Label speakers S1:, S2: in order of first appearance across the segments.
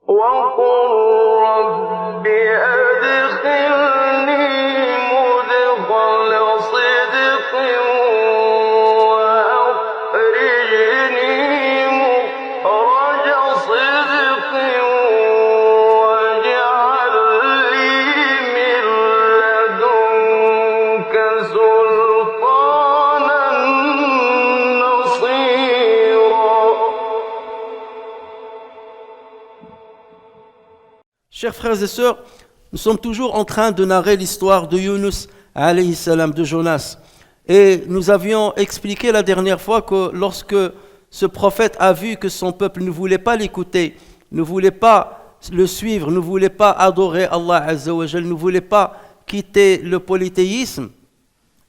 S1: وقل رب أدخلني مدخل صدق وأخرجني مخرج صدق واجعل لي من لدنك سلطانا نصيرا.
S2: Chers frères et sœurs, nous sommes toujours en train de narrer l'histoire de Yunus alayhi salam, de Jonas. Et nous avions expliqué la dernière fois que lorsque ce prophète a vu que son peuple ne voulait pas l'écouter, ne voulait pas le suivre, ne voulait pas adorer Allah Azza wa Jal, ne voulait pas quitter le polythéisme,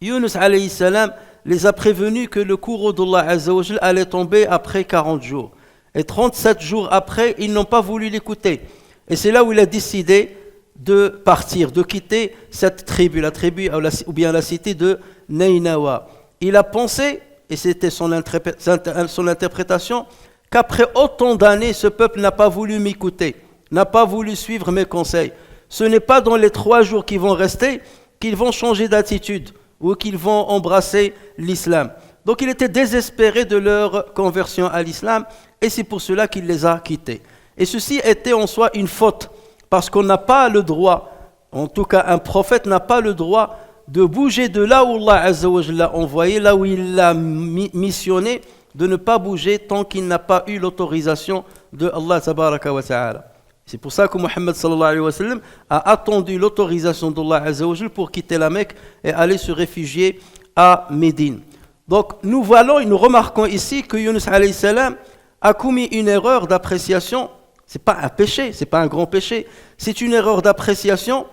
S2: Yunus alayhi salam les a prévenus que le courroux d'Allah Azza wa Jal allait tomber après 40 jours. Et 37 jours après, ils n'ont pas voulu l'écouter. Et c'est là où il a décidé de partir, de quitter cette tribu, la tribu ou bien la cité de Nainawa. Il a pensé, et c'était son interprétation, qu'après autant d'années, ce peuple n'a pas voulu m'écouter, n'a pas voulu suivre mes conseils. Ce n'est pas dans les 3 jours qui vont rester qu'ils vont changer d'attitude ou qu'ils vont embrasser l'islam. Donc il était désespéré de leur conversion à l'islam et c'est pour cela qu'il les a quittés. Et ceci était en soi une faute, parce qu'on n'a pas le droit, en tout cas un prophète n'a pas le droit de bouger de là où Allah Azza wa Jalla l'a envoyé, là où il l'a missionné, de ne pas bouger tant qu'il n'a pas eu l'autorisation de Allah Tabaraka wa Ta'ala. C'est pour ça que Muhammad sallallahu alayhi wa sallam a attendu l'autorisation d'Allah Azza wa Jalla pour quitter la Mecque et aller se réfugier à Médine. Donc nous remarquons ici que Yunus alayhi salam a commis une erreur d'appréciation. C'est pas un péché, c'est pas un grand péché, c'est une erreur d'appréciation,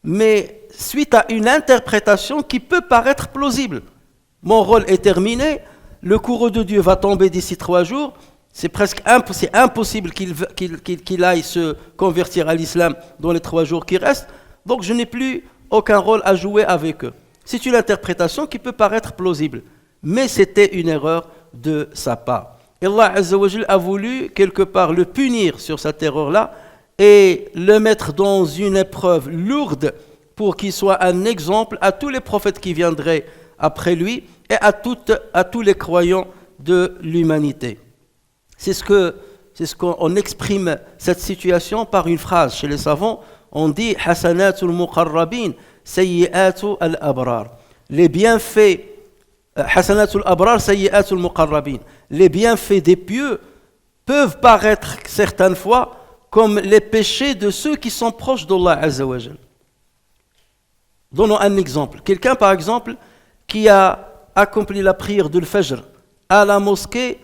S2: mais suite à une interprétation qui peut paraître plausible. Mon rôle est terminé, le courroux de Dieu va tomber d'ici 3 jours, c'est impossible qu'il aille se convertir à l'islam dans les 3 jours qui restent, donc je n'ai plus aucun rôle à jouer avec eux. C'est une interprétation qui peut paraître plausible, mais c'était une erreur de sa part. Et Allah Azza wa Jal a voulu quelque part le punir sur cette erreur-là et le mettre dans une épreuve lourde pour qu'il soit un exemple à tous les prophètes qui viendraient après lui et à tous les croyants de l'humanité. C'est ce qu'on exprime cette situation par une phrase chez les savants. On dit hasanatul muqarrabin sayyi'atu al-abrar. Les bienfaits hasanatul abrar sayyi'atul muqarrabin. Les bienfaits des pieux peuvent paraître certaines fois comme les péchés de ceux qui sont proches d'Allah Azza wa Jal. Donnons un exemple. Quelqu'un par exemple qui a accompli la prière de l'Fajr à la mosquée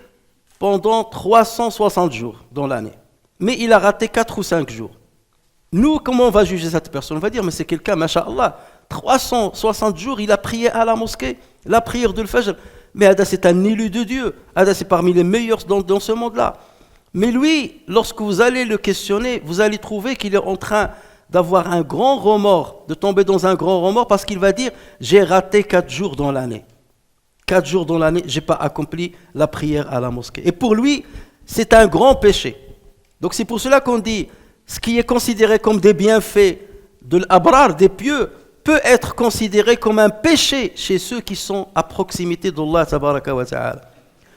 S2: pendant 360 jours dans l'année. Mais il a raté 4 ou 5 jours. Nous, comment on va juger cette personne? On va dire, mais c'est quelqu'un, masha'Allah, 360 jours, il a prié à la mosquée, la prière de l'Fajr. Mais Ada, c'est un élu de Dieu. Ada, c'est parmi les meilleurs dans ce monde-là. Mais lui, lorsque vous allez le questionner, vous allez trouver qu'il est en train d'avoir un grand remords, de tomber dans un grand remords, parce qu'il va dire, j'ai raté 4 jours dans l'année. 4 jours dans l'année, je n'ai pas accompli la prière à la mosquée. Et pour lui, c'est un grand péché. Donc c'est pour cela qu'on dit, ce qui est considéré comme des bienfaits de l'abrar, des pieux, peut être considéré comme un péché chez ceux qui sont à proximité d'Allah tabaraka wa ta'ala.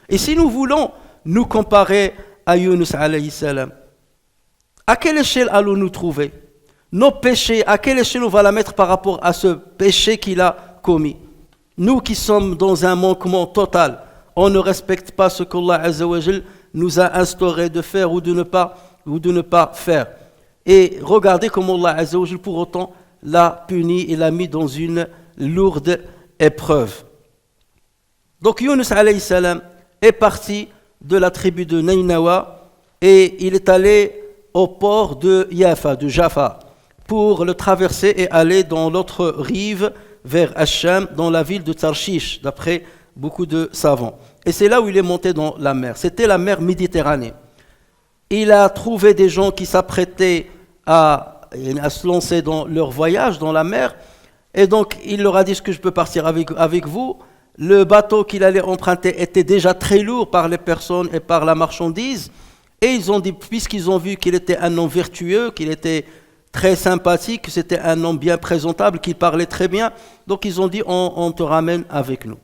S2: Et si nous voulons nous comparer à Yunus alayhi salam, à quelle échelle allons-nous trouver nos péchés? À quelle échelle on va la mettre par rapport à ce péché qu'il a commis? Nous qui sommes dans un manquement total, on ne respecte pas ce qu'Allah Azza wa Jal nous a instauré de faire ou de ne pas faire. Et regardez comment Allah Azza wa Jal pour autant l'a puni et l'a mis dans une lourde épreuve. Donc Yunus alayhi salam est parti de la tribu de Nainawa et il est allé au port de Jaffa, pour le traverser et aller dans l'autre rive vers Hacham, dans la ville de Tarshish, d'après beaucoup de savants. Et c'est là où il est monté dans la mer. C'était la mer Méditerranée. Il a trouvé des gens qui s'apprêtaient à se lancer dans leur voyage dans la mer. Et donc, il leur a dit, est-ce que je peux partir avec vous? Le bateau qu'il allait emprunter était déjà très lourd par les personnes et par la marchandise. Et ils ont dit, puisqu'ils ont vu qu'il était un homme vertueux, qu'il était très sympathique, que c'était un homme bien présentable, qu'il parlait très bien, donc ils ont dit, on te ramène avec nous.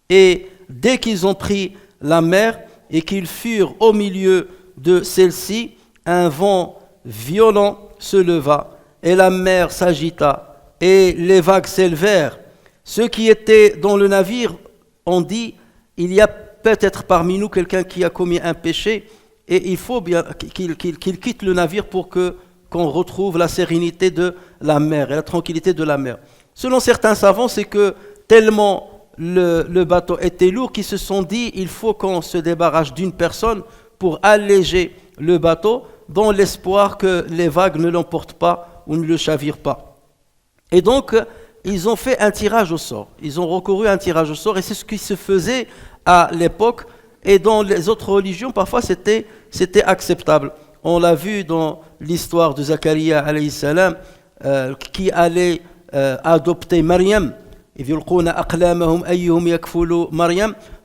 S2: Et dès qu'ils ont pris la mer et qu'ils furent au milieu de celle-ci, un vent violent se leva et la mer s'agita et les vagues s'élevèrent. Ceux qui étaient dans le navire ont dit, il y a peut-être parmi nous quelqu'un qui a commis un péché et il faut bien qu'il quitte le navire pour qu'on retrouve la sérénité de la mer et la tranquillité de la mer. Selon certains savants, c'est que tellement le bateau était lourd qu'ils se sont dit, il faut qu'on se débarrasse d'une personne pour alléger le bateau dans l'espoir que les vagues ne l'emportent pas ou ne le chavirent pas. Et donc, ils ont fait un tirage au sort. Ils ont recouru à un tirage au sort et c'est ce qui se faisait à l'époque. Et dans les autres religions, parfois, c'était acceptable. On l'a vu dans l'histoire de Zacharia, alayhi salam, qui allait adopter Maryam.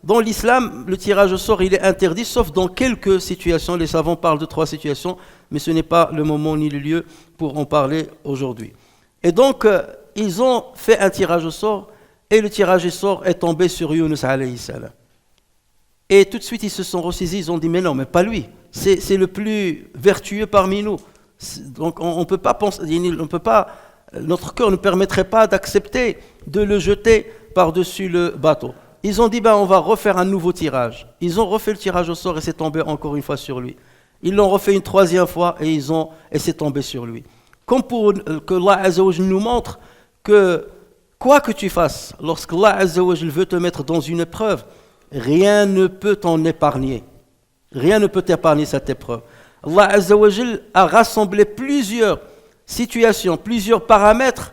S2: Dans l'islam, le tirage au sort, il est interdit, sauf dans quelques situations. Les savants parlent de 3 situations, mais ce n'est pas le moment ni le lieu pour en parler aujourd'hui. Et donc, ils ont fait un tirage au sort, et le tirage au sort est tombé sur Yunus alayhi salam. Et tout de suite, ils se sont ressaisis, ils ont dit, mais non, mais pas lui, c'est le plus vertueux parmi nous. Donc, on ne peut pas penser, notre cœur ne permettrait pas d'accepter de le jeter par-dessus le bateau. Ils ont dit, on va refaire un nouveau tirage. Ils ont refait le tirage au sort et c'est tombé encore une fois sur lui. Ils l'ont refait une 3e fois et c'est tombé sur lui. Comme pour que Allah Azza wa Jal nous montre que quoi que tu fasses, lorsque Allah Azza wa Jal veut te mettre dans une épreuve, rien ne peut t'en épargner. Rien ne peut t'épargner cette épreuve. Allah Azza wa Jal a rassemblé plusieurs situations, plusieurs paramètres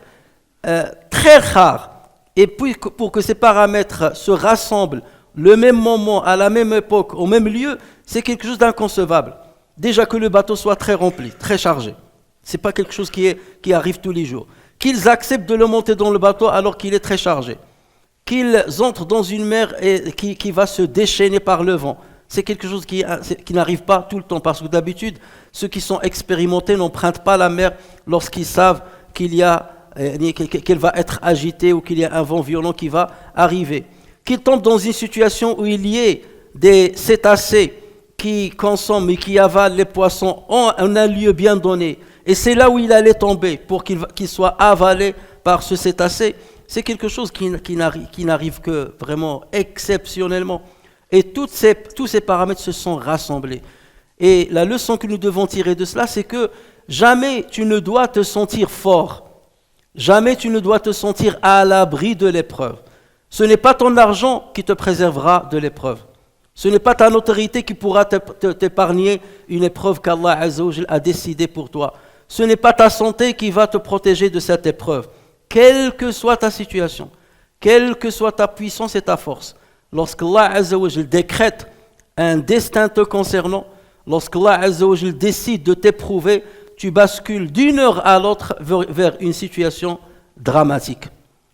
S2: très rares. Et puis, pour que ces paramètres se rassemblent le même moment, à la même époque, au même lieu, c'est quelque chose d'inconcevable. Déjà que le bateau soit très rempli, très chargé. Ce n'est pas quelque chose qui arrive tous les jours. Qu'ils acceptent de le monter dans le bateau alors qu'il est très chargé. Qu'ils entrent dans une mer qui va se déchaîner par le vent. C'est quelque chose qui n'arrive pas tout le temps. Parce que d'habitude, ceux qui sont expérimentés n'empruntent pas la mer lorsqu'ils savent qu'elle va être agitée ou qu'il y a un vent violent qui va arriver. Qu'ils tombent dans une situation où il y ait des cétacés qui consomment et qui avalent les poissons en un lieu bien donné. Et c'est là où il allait tomber pour qu'il soit avalé par ce cétacé. C'est quelque chose qui n'arrive que vraiment exceptionnellement. Et tous ces paramètres se sont rassemblés. Et la leçon que nous devons tirer de cela, c'est que jamais tu ne dois te sentir fort. Jamais tu ne dois te sentir à l'abri de l'épreuve. Ce n'est pas ton argent qui te préservera de l'épreuve. Ce n'est pas ta notoriété qui pourra t'épargner une épreuve qu'Allah Azza wa Jal a décidée pour toi. Ce n'est pas ta santé qui va te protéger de cette épreuve. Quelle que soit ta situation, quelle que soit ta puissance et ta force, lorsqu'Allah Azza wa Jal décrète un destin te concernant, lorsqu'Allah Azza wa Jal décide de t'éprouver, tu bascules d'une heure à l'autre vers une situation dramatique.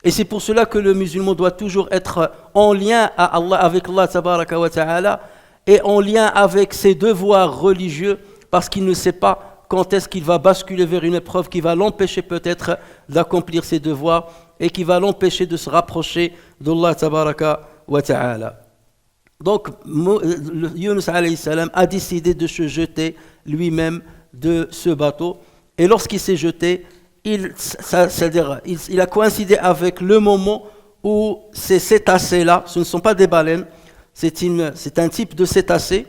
S2: Et c'est pour cela que le musulman doit toujours être en lien avec Allah tabaraka wa ta'ala et en lien avec ses devoirs religieux parce qu'il ne sait pas quand est-ce qu'il va basculer vers une épreuve qui va l'empêcher peut-être d'accomplir ses devoirs et qui va l'empêcher de se rapprocher d'Allah tabaraka wa ta'ala. Donc Yunus alayhi salam a décidé de se jeter lui-même de ce bateau et lorsqu'il s'est jeté, il a coïncidé avec le moment où ces cétacés-là, ce ne sont pas des baleines, c'est un type de cétacé,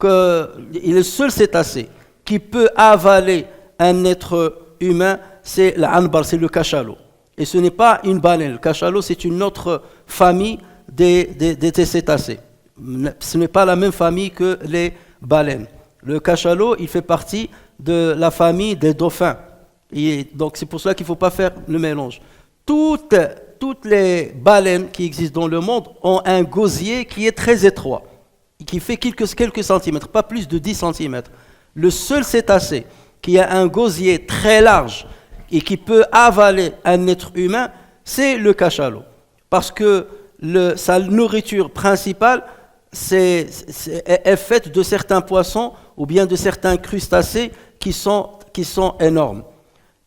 S2: il est le seul cétacé qui peut avaler un être humain, c'est l'anbar, c'est le cachalot. Et ce n'est pas une baleine, le cachalot c'est une autre famille des cétacés. Ce n'est pas la même famille que les baleines. Le cachalot, il fait partie de la famille des dauphins. Et donc c'est pour cela qu'il ne faut pas faire le mélange. Toutes les baleines qui existent dans le monde ont un gosier qui est très étroit, qui fait quelques centimètres, pas plus de 10 centimètres. Le seul cétacé qui a un gosier très large et qui peut avaler un être humain, c'est le cachalot. Parce que sa nourriture principale, est faite de certains poissons ou bien de certains crustacés qui sont énormes.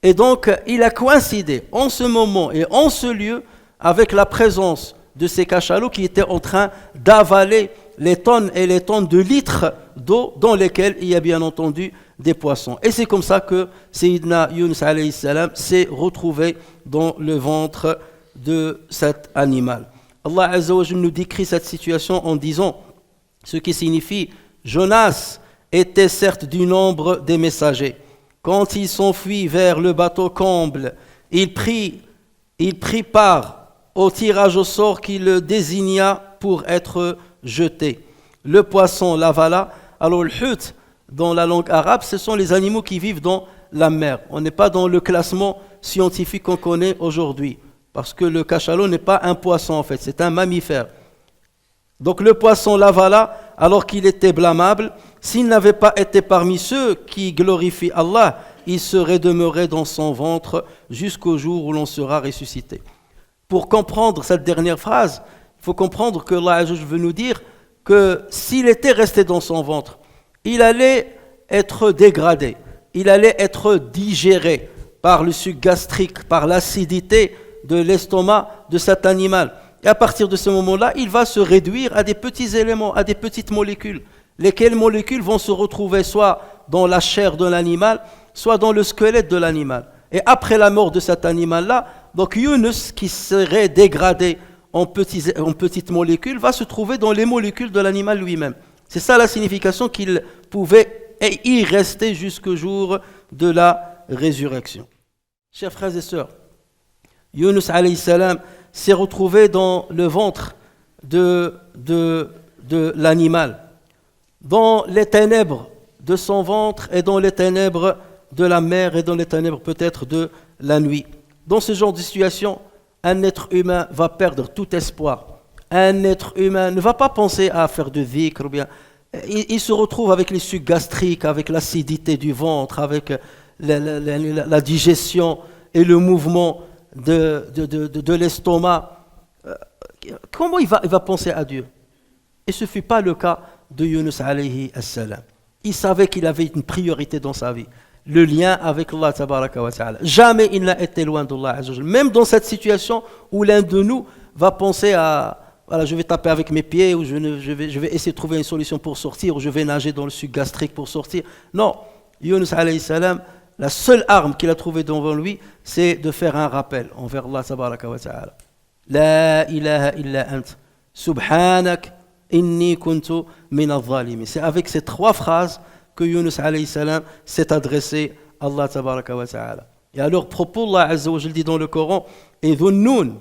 S2: Et donc, il a coïncidé en ce moment et en ce lieu avec la présence de ces cachalots qui étaient en train d'avaler les tonnes et les tonnes de litres d'eau dans lesquels il y a bien entendu des poissons. Et c'est comme ça que Sayyidina Yunus alayhi salam s'est retrouvé dans le ventre de cet animal. Allah Azza wa Jalla nous décrit cette situation en disant, ce qui signifie Jonas était certes du nombre des messagers. Quand il s'enfuit vers le bateau comble, il prit part au tirage au sort qui le désigna pour être jeté. Le poisson l'avala. Alors le hut, dans la langue arabe, ce sont les animaux qui vivent dans la mer. On n'est pas dans le classement scientifique qu'on connaît aujourd'hui, parce que le cachalot n'est pas un poisson en fait, c'est un mammifère. Donc le poisson l'avala alors qu'il était blâmable. S'il n'avait pas été parmi ceux qui glorifient Allah, il serait demeuré dans son ventre jusqu'au jour où l'on sera ressuscité. Pour comprendre cette dernière phrase, il faut comprendre que Allah veut nous dire que s'il était resté dans son ventre, il allait être dégradé, il allait être digéré par le suc gastrique, par l'acidité de l'estomac de cet animal. Et à partir de ce moment-là, il va se réduire à des petits éléments, à des petites molécules, lesquelles molécules vont se retrouver soit dans la chair de l'animal, soit dans le squelette de l'animal. Et après la mort de cet animal-là, donc Yunus, qui serait dégradé en petites molécules, va se trouver dans les molécules de l'animal lui-même. C'est ça la signification qu'il pouvait y rester jusqu'au jour de la résurrection. Chers frères et sœurs, Yunus alayhi salam s'est retrouvé dans le ventre de l'animal, dans les ténèbres de son ventre et dans les ténèbres de la mer et dans les ténèbres peut-être de la nuit. Dans ce genre de situation, un être humain va perdre tout espoir. Un être humain ne va pas penser à faire de dhikr ou bien. Il se retrouve avec les sucs gastriques, avec l'acidité du ventre, avec la digestion et le mouvement de l'estomac. Comment il va penser à Dieu? Et ce ne fut pas le cas de Yunus alayhi salam. Il savait qu'il avait une priorité dans sa vie, le lien avec Allah tabaraka wa ta'ala. Jamais il n'a été loin d'Allah azza wa jalla. Même dans cette situation où l'un de nous va penser à voilà, je vais taper avec mes pieds, ou je vais essayer de trouver une solution pour sortir, ou je vais nager dans le suc gastrique pour sortir. Non, Yunus alayhi salam, la seule arme qu'il a trouvée devant lui, c'est de faire un rappel envers Allah tabaraka wa ta'ala. La ilaha illa ant, subhanak, inni kuntu min al-zalimin. C'est avec ces trois phrases que Yunus alayhi salam s'est adressé à Allah tabaraka wa ta'ala. Et à leur propos, Allah azza wa jalla dit dans le Coran, et dhunnun,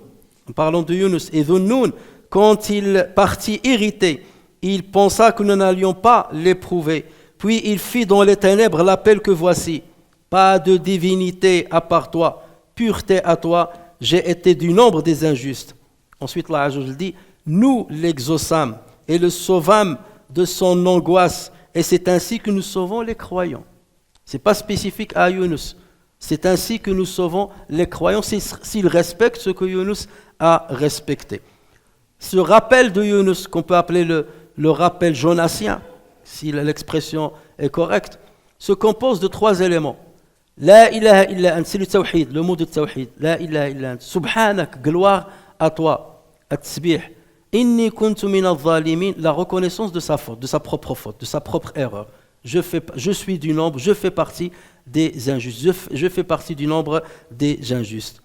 S2: en parlant de Yunus, et dhunnun, quand il partit irrité, il pensa que nous n'allions pas l'éprouver. Puis il fit dans les ténèbres l'appel que voici. Pas de divinité à part toi, pureté à toi, j'ai été du nombre des injustes. Ensuite, Allah Azza wa Jalla dit, nous l'exaucâmes et le sauvâmes de son angoisse, et c'est ainsi que nous sauvons les croyants. Ce n'est pas spécifique à Yunus. C'est ainsi que nous sauvons les croyants s'ils respectent ce que Yunus a respecté. Ce rappel de Yunus, qu'on peut appeler le rappel jonassien, si l'expression est correcte, se compose de trois éléments. La ilaha illa ant, c'est le tawhid, le mot de tawhid. La ilaha illa ant. Subhanak, gloire à toi. At-tasbih. Inni kuntu min al-zalimin, la reconnaissance de sa faute, de sa propre faute, de sa propre erreur. Je suis du nombre, je fais partie des injustes. Je fais partie du nombre des injustes.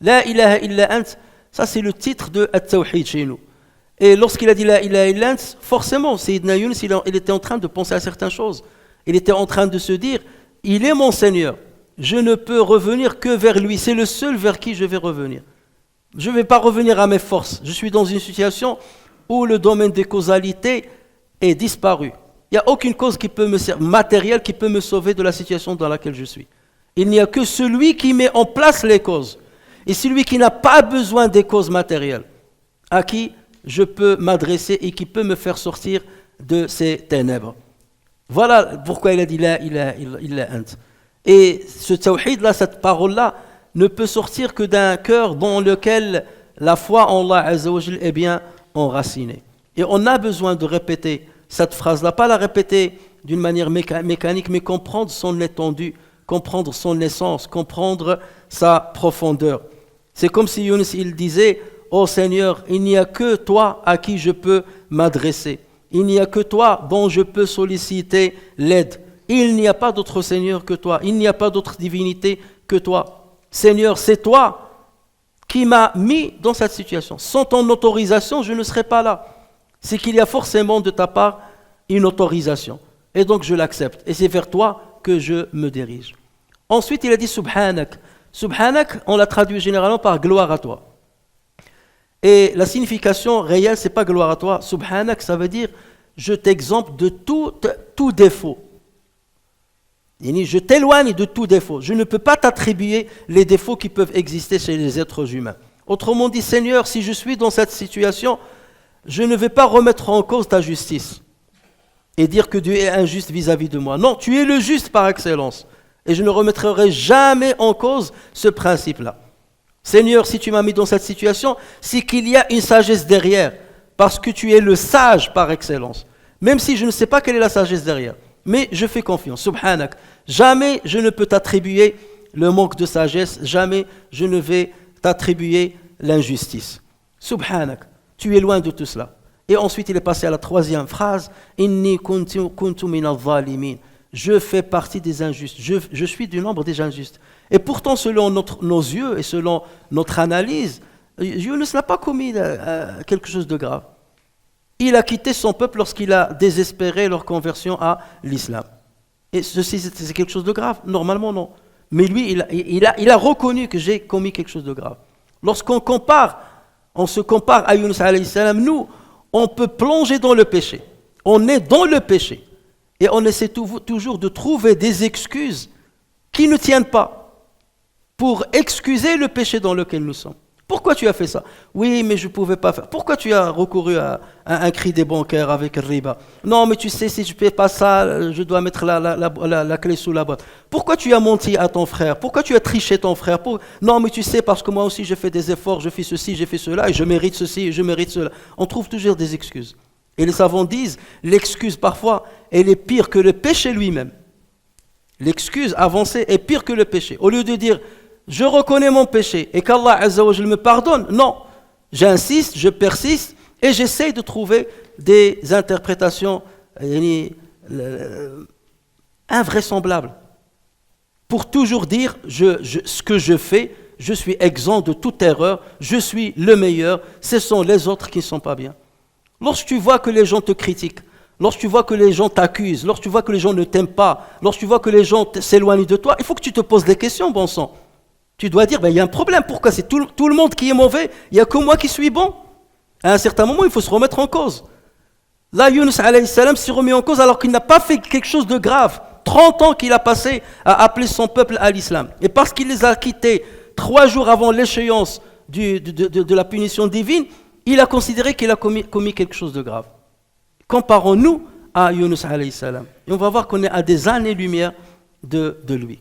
S2: La ilaha illa ant, ça c'est le titre de At-Tawhid chez nous. Et lorsqu'il a dit La ilaha illa ant, forcément, Sayyidina Yunus, il était en train de penser à certaines choses. Il était en train de se dire, il est mon Seigneur. Je ne peux revenir que vers lui. C'est le seul vers qui je vais revenir. Je ne vais pas revenir à mes forces. Je suis dans une situation où le domaine des causalités est disparu. Il n'y a aucune cause qui peut matérielle qui peut me sauver de la situation dans laquelle je suis. Il n'y a que celui qui met en place les causes. Et celui qui n'a pas besoin des causes matérielles, à qui je peux m'adresser et qui peut me faire sortir de ces ténèbres. Voilà pourquoi il a dit La ilaha illa ant. Et ce tawhid-là, cette parole-là, ne peut sortir que d'un cœur dans lequel la foi en Allah Azza wa Jal est bien enracinée. Et on a besoin de répéter cette phrase-là, pas la répéter d'une manière mécanique, mais comprendre son étendue, comprendre son essence, comprendre sa profondeur. C'est comme si Yunus il disait: ô Seigneur, il n'y a que toi à qui je peux m'adresser. Il n'y a que toi dont je peux solliciter l'aide. Il n'y a pas d'autre Seigneur que toi. Il n'y a pas d'autre divinité que toi. Seigneur, c'est toi qui m'as mis dans cette situation. Sans ton autorisation, je ne serais pas là. C'est qu'il y a forcément de ta part une autorisation. Et donc je l'accepte. Et c'est vers toi que je me dirige. Ensuite, il a dit Subhanak. Subhanak, on l'a traduit généralement par gloire à toi. Et la signification réelle, c'est pas gloire à toi. Subhanak, ça veut dire je t'exemple de tout défaut. Je t'éloigne de tout défaut. Je ne peux pas t'attribuer les défauts qui peuvent exister chez les êtres humains. Autrement dit, Seigneur, si je suis dans cette situation, je ne vais pas remettre en cause ta justice et dire que Dieu est injuste vis-à-vis de moi. Non, tu es le juste par excellence. Et je ne remettrai jamais en cause ce principe-là. Seigneur, si tu m'as mis dans cette situation, c'est qu'il y a une sagesse derrière, parce que tu es le sage par excellence. Même si je ne sais pas quelle est la sagesse derrière. Mais je fais confiance, subhanak. Jamais je ne peux t'attribuer le manque de sagesse, jamais je ne vais t'attribuer l'injustice. Subhanak, tu es loin de tout cela. Et ensuite il est passé à la troisième phrase, Inni kuntu min al-zalimin. Je fais partie des injustes, je suis du nombre des injustes. Et pourtant, selon nos yeux et selon notre analyse, Yunus n'a pas commis quelque chose de grave. Il a quitté son peuple lorsqu'il a désespéré leur conversion à l'islam. Et ceci, c'est quelque chose de grave? Normalement, non. Mais lui, il a reconnu que j'ai commis quelque chose de grave. Lorsqu'on se compare à Yunus alayhi salam, nous, on peut plonger dans le péché. On est dans le péché. Et on essaie toujours de trouver des excuses qui ne tiennent pas pour excuser le péché dans lequel nous sommes. Pourquoi tu as fait ça? Oui, mais je ne pouvais pas faire. Pourquoi tu as recouru à un crédit bancaire avec riba? Non, mais tu sais, si je ne fais pas ça, je dois mettre la clé sous la boîte. Pourquoi tu as menti à ton frère? Pourquoi tu as triché ton frère? Non, mais tu sais, parce que moi aussi, j'ai fait des efforts, je fais ceci, j'ai fait cela, et je mérite ceci, et je mérite cela. On trouve toujours des excuses. Et les savants disent, l'excuse parfois, elle est pire que le péché lui-même. L'excuse avancée est pire que le péché. Au lieu de dire, je reconnais mon péché et qu'Allah Azza wa Jalla me pardonne, non. J'insiste, je persiste et j'essaie de trouver des interprétations invraisemblables pour toujours dire, ce que je fais, je suis exempt de toute erreur, je suis le meilleur, ce sont les autres qui ne sont pas bien. Lorsque tu vois que les gens te critiquent, lorsque tu vois que les gens t'accusent, lorsque tu vois que les gens ne t'aiment pas, lorsque tu vois que les gens s'éloignent de toi, il faut que tu te poses des questions, bon sang. Tu dois dire, il y a un problème, pourquoi c'est tout le monde qui est mauvais, il n'y a que moi qui suis bon. À un certain moment, il faut se remettre en cause. Là, Yunus alayhi salam s'est remis en cause alors qu'il n'a pas fait quelque chose de grave. 30 ans qu'il a passé à appeler son peuple à l'islam. Et parce qu'il les a quittés 3 jours avant l'échéance de la punition divine, il a considéré qu'il a commis quelque chose de grave. Comparons-nous à Yunus alayhi salam. Et on va voir qu'on est à des années-lumière de lui.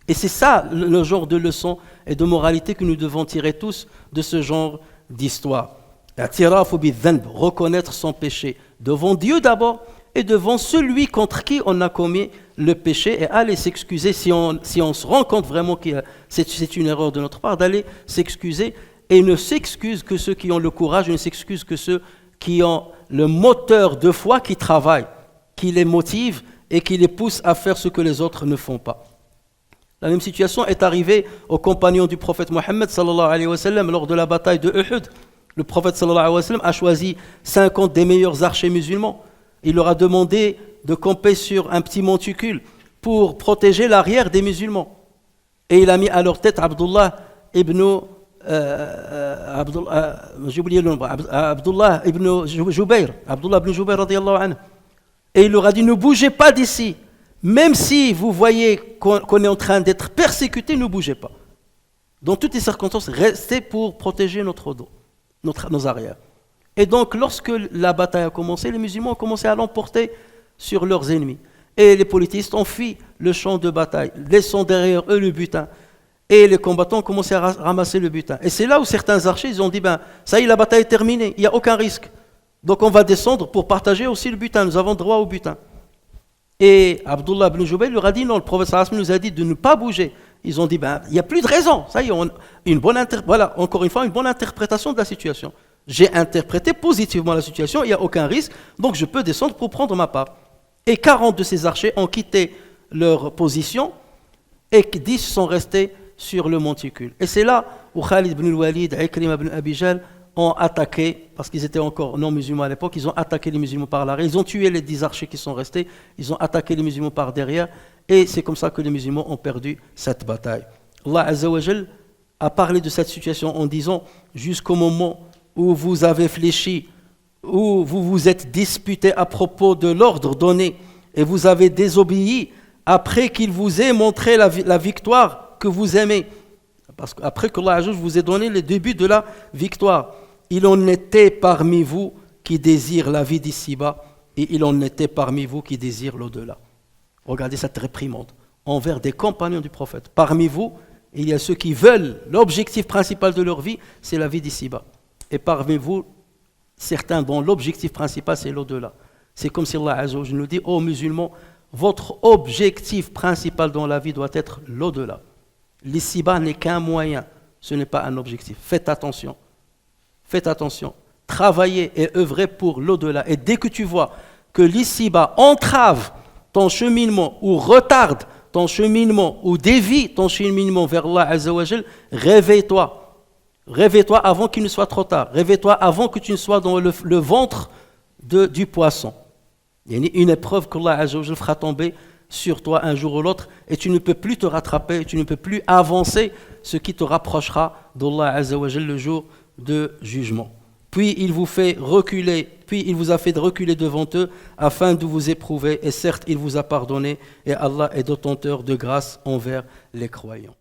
S2: Et c'est ça le genre de leçon et de moralité que nous devons tirer tous de ce genre d'histoire. Reconnaître son péché devant Dieu d'abord et devant celui contre qui on a commis le péché et aller s'excuser si on se rend compte vraiment que c'est une erreur de notre part, d'aller s'excuser et ne s'excuse que ceux qui ont le courage, ne s'excuse que ceux qui ont le moteur de foi qui travaille, qui les motive et qui les pousse à faire ce que les autres ne font pas. La même situation est arrivée aux compagnons du prophète Mohammed sallallahu alayhi wa sallam lors de la bataille de Uhud. Le prophète sallallahu alayhi wa sallam a choisi 50 des meilleurs archers musulmans. Il leur a demandé de camper sur un petit monticule pour protéger l'arrière des musulmans. Et il a mis à leur tête Abdullah ibn Jubayr radiyallahu anhu. Et il leur a dit, ne bougez pas d'ici. Même si vous voyez qu'on est en train d'être persécuté, ne bougez pas. Dans toutes les circonstances, restez pour protéger notre dos, nos arrières. Et donc, lorsque la bataille a commencé, les musulmans ont commencé à l'emporter sur leurs ennemis. Et les politistes ont fui le champ de bataille, laissant derrière eux le butin. Et les combattants ont commencé à ramasser le butin. Et c'est là où certains archers ils ont dit, ça y est, la bataille est terminée, il n'y a aucun risque. Donc on va descendre pour partager aussi le butin. Nous avons droit au butin. Et Abdullah ibn Jubayr leur a dit non, le prophète sallallahu alayhi wa sallam nous a dit de ne pas bouger. Ils ont dit il n'y a plus de raison. Ça y est, voilà, encore une fois, une bonne interprétation de la situation. J'ai interprété positivement la situation, il n'y a aucun risque, donc je peux descendre pour prendre ma part. Et 40 de ces archers ont quitté leur position et 10 sont restés sur le monticule. Et c'est là où Khalid ibn al-Walid et Ikrima ibn Abi Jahl ont attaqué, parce qu'ils étaient encore non musulmans à l'époque, ils ont attaqué les musulmans par l'arrière, ils ont tué les 10 archers qui sont restés, ils ont attaqué les musulmans par derrière, et c'est comme ça que les musulmans ont perdu cette bataille. Allah Azza wa Jal a parlé de cette situation en disant, jusqu'au moment où vous avez fléchi, où vous vous êtes disputé à propos de l'ordre donné, et vous avez désobéi, après qu'il vous ait montré la victoire que vous aimez, parce qu'après que Allah vous ait donné le début de la victoire, il en était parmi vous qui désirent la vie d'ici-bas et il en était parmi vous qui désirent l'au-delà. Regardez cette réprimande envers des compagnons du prophète. Parmi vous, il y a ceux qui veulent, l'objectif principal de leur vie, c'est la vie d'ici-bas. Et parmi vous, certains dont l'objectif principal, c'est l'au-delà. C'est comme si Allah nous dit, ô musulmans, votre objectif principal dans la vie doit être l'au-delà. L'ici-bas n'est qu'un moyen, ce n'est pas un objectif. Faites attention. Faites attention. Travaillez et œuvrez pour l'au-delà. Et dès que tu vois que l'ici-bas entrave ton cheminement ou retarde ton cheminement ou dévie ton cheminement vers Allah Azza wa Jal, réveille-toi. Réveille-toi avant qu'il ne soit trop tard. Réveille-toi avant que tu ne sois dans le ventre du poisson. Il y a une épreuve qu'Allah Azza wa Jal fera tomber sur toi un jour ou l'autre et tu ne peux plus te rattraper, tu ne peux plus avancer, ce qui te rapprochera d'Allah Azza wa Jal le jour de jugement. Puis il vous a fait reculer devant eux afin de vous éprouver et certes il vous a pardonné et Allah est détenteur de grâce envers les croyants.